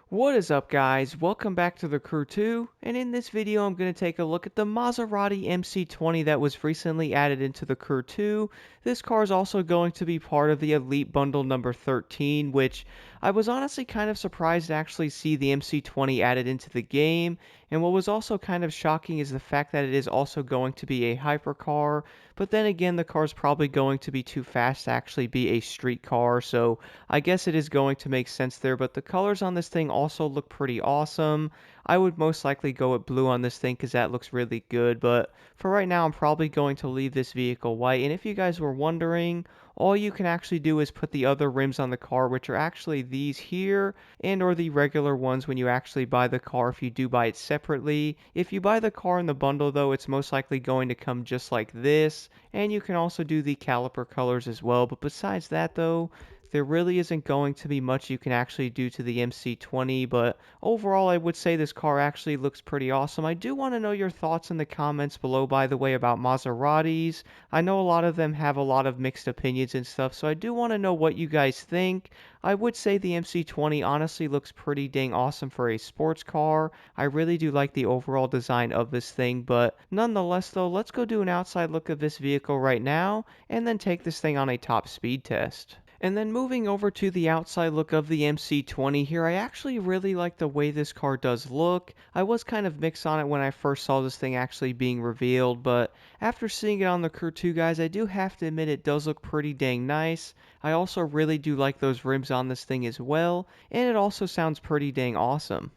What is up, guys? Welcome back to the Crew 2, and in this video I'm going to take a look at the Maserati MC20 that was recently added into the Crew 2. This car is also going to be part of the Elite Bundle number 13, which I was honestly kind of surprised to actually see the MC20 added into the game, and what was also kind of shocking is the fact that it is also going to be a hypercar, but then again the car is probably going to be too fast to actually be a street car, so I guess it is going to make sense there, but the colors on this thing also look pretty awesome. I would most likely go with blue on this thing because that looks really good, but for right now I'm probably going to leave this vehicle white. And if you guys were wondering, all you can actually do is put the other rims on the car, which are actually these here, and or the regular ones when you actually buy the car if you do buy it separately. If you buy the car in the bundle though, it's most likely going to come just like this, and you can also do the caliper colors as well. But besides that though, there really isn't going to be much you can actually do to the MC20, but overall I would say this car actually looks pretty awesome. I do want to know your thoughts in the comments below, by the way, about Maseratis. I know a lot of them have a lot of mixed opinions and stuff, so I do want to know what you guys think. I would say the MC20 honestly looks pretty dang awesome for a sports car. I really do like the overall design of this thing, but nonetheless though, let's go do an outside look of this vehicle right now, and then take this thing on a top speed test. And then moving over to the outside look of the MC20 here, I actually really like the way this car does look. I was kind of mixed on it when I first saw this thing actually being revealed, but after seeing it on the Crew 2, guys, I do have to admit it does look pretty dang nice. I also really do like those rims on this thing as well, and it also sounds pretty dang awesome.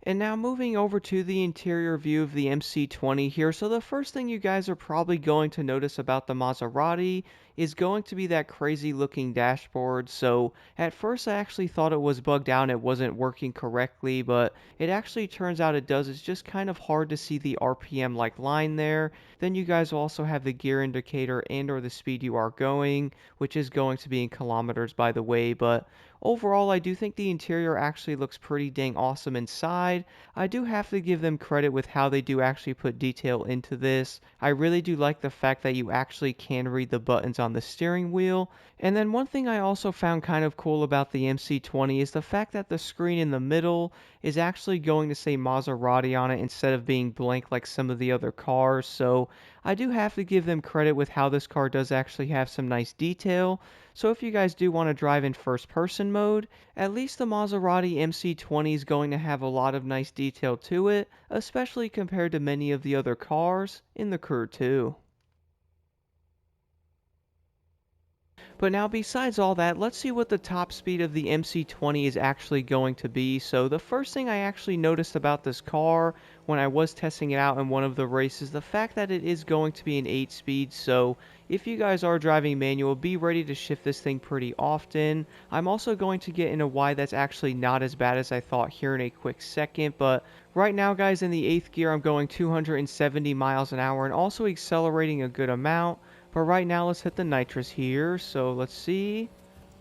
And now moving over to the interior view of the MC20 here. So the first thing you guys are probably going to notice about the Maserati is going to be that crazy looking dashboard. So at first I actually thought it was bugged out and it wasn't working correctly, but it actually turns out it does. It's just kind of hard to see the RPM like line there. Then you guys will also have the gear indicator and or the speed you are going, which is going to be in kilometers by the way, but overall, I do think the interior actually looks pretty dang awesome inside. I do have to give them credit with how they do actually put detail into this. I really do like the fact that you actually can read the buttons on the steering wheel. And then one thing I also found kind of cool about the MC20 is the fact that the screen in the middle is actually going to say Maserati on it instead of being blank like some of the other cars. So I do have to give them credit with how this car does actually have some nice detail. So if you guys do want to drive in first person mode, at least the Maserati MC20 is going to have a lot of nice detail to it, especially compared to many of the other cars in the Crew 2. But now besides all that, let's see what the top speed of the MC20 is actually going to be. So the first thing I actually noticed about this car when I was testing it out in one of the races, the fact that it is going to be an 8 speed. So if you guys are driving manual, be ready to shift this thing pretty often. I'm also going to get into why that's actually not as bad as I thought here in a quick second. But right now, guys, in the 8th gear, I'm going 270 miles an hour and also accelerating a good amount. But right now, let's hit the nitrous here. So let's see.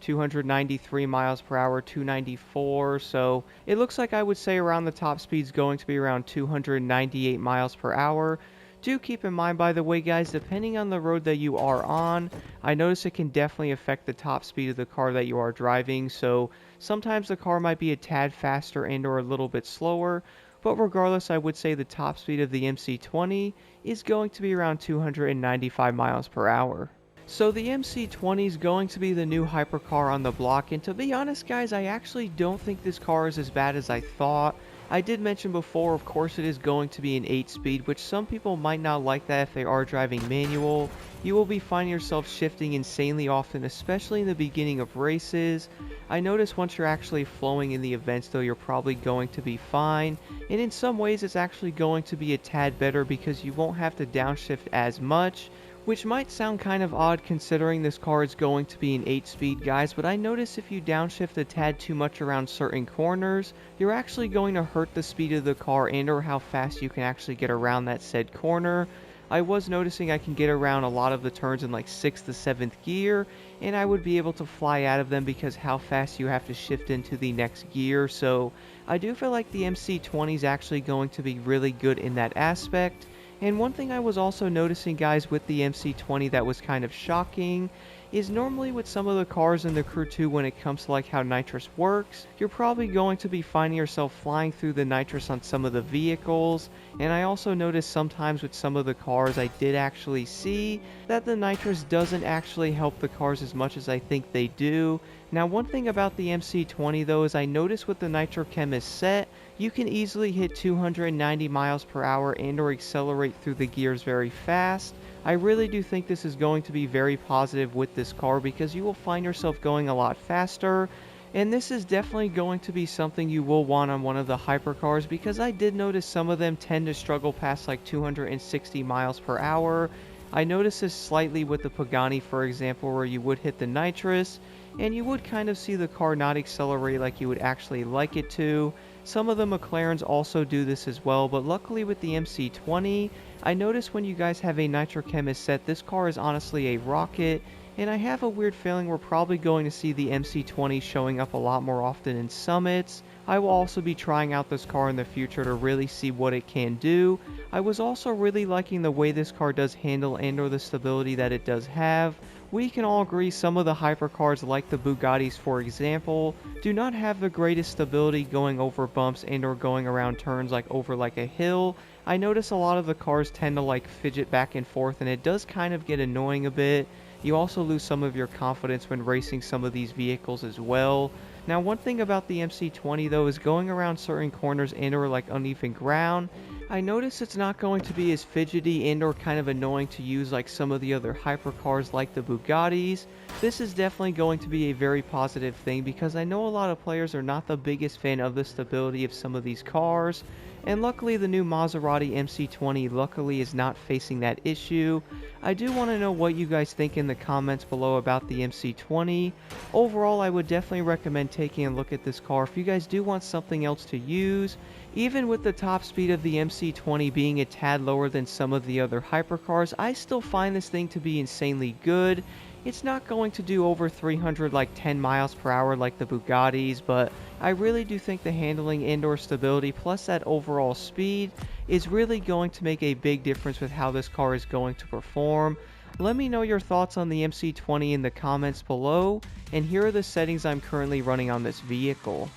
293 miles per hour, 294. So it looks like I would say around the top speed is going to be around 298 miles per hour. Do keep in mind, by the way, guys, depending on the road that you are on, I notice it can definitely affect the top speed of the car that you are driving. So sometimes the car might be a tad faster and or a little bit slower. But regardless, I would say the top speed of the MC20 is going to be around 295 miles per hour. So the MC20 is going to be the new hypercar on the block, and to be honest guys, I actually don't think this car is as bad as I thought. I did mention before, of course it is going to be an 8 speed, which some people might not like that if they are driving manual. You will be finding yourself shifting insanely often, especially in the beginning of races. I notice once you're actually flowing in the events though, you're probably going to be fine, and in some ways it's actually going to be a tad better because you won't have to downshift as much, which might sound kind of odd considering this car is going to be an 8 speed, guys, but I notice if you downshift a tad too much around certain corners, you're actually going to hurt the speed of the car and or how fast you can actually get around that said corner. I was noticing I can get around a lot of the turns in like 6th to 7th gear, and I would be able to fly out of them because how fast you have to shift into the next gear. So I do feel like the MC20 is actually going to be really good in that aspect. And one thing I was also noticing, guys, with the MC20 that was kind of shocking is normally with some of the cars in the Crew 2 when it comes to like how nitrous works, you're probably going to be finding yourself flying through the nitrous on some of the vehicles. And I also noticed sometimes with some of the cars I did actually see that the nitrous doesn't actually help the cars as much as I think they do. Now, one thing about the MC20 though is I noticed with the nitrochem is set, you can easily hit 290 miles per hour and or accelerate through the gears very fast. I really do think this is going to be very positive with this car because you will find yourself going a lot faster, and this is definitely going to be something you will want on one of the hypercars because I did notice some of them tend to struggle past like 260 miles per hour. I noticed this slightly with the Pagani, for example, where you would hit the nitrous and you would kind of see the car not accelerate like you would actually like it to. Some of the McLarens also do this as well, but luckily with the MC20, I noticed when you guys have a nitrochem set, this car is honestly a rocket, and I have a weird feeling we're probably going to see the MC20 showing up a lot more often in summits. I will also be trying out this car in the future to really see what it can do. I was also really liking the way this car does handle and or the stability that it does have. We can all agree some of the hypercars like the Bugattis, for example, do not have the greatest stability going over bumps and or going around turns like over like a hill. I notice a lot of the cars tend to like fidget back and forth, and it does kind of get annoying a bit. You also lose some of your confidence when racing some of these vehicles as well. Now, one thing about the MC20 though is going around certain corners and or like uneven ground, I notice it's not going to be as fidgety and or kind of annoying to use like some of the other hypercars like the Bugattis. This is definitely going to be a very positive thing because I know a lot of players are not the biggest fan of the stability of some of these cars, and luckily the new Maserati MC20 luckily is not facing that issue. I do want to know what you guys think in the comments below about the MC20. Overall, I would definitely recommend taking a look at this car if you guys do want something else to use. Even with the top speed of the MC20 being a tad lower than some of the other hypercars, I still find this thing to be insanely good. It's not going to do over 300 like 10 miles per hour like the Bugattis, but I really do think the handling and or stability plus that overall speed is really going to make a big difference with how this car is going to perform. Let me know your thoughts on the MC20 in the comments below, and here are the settings I'm currently running on this vehicle.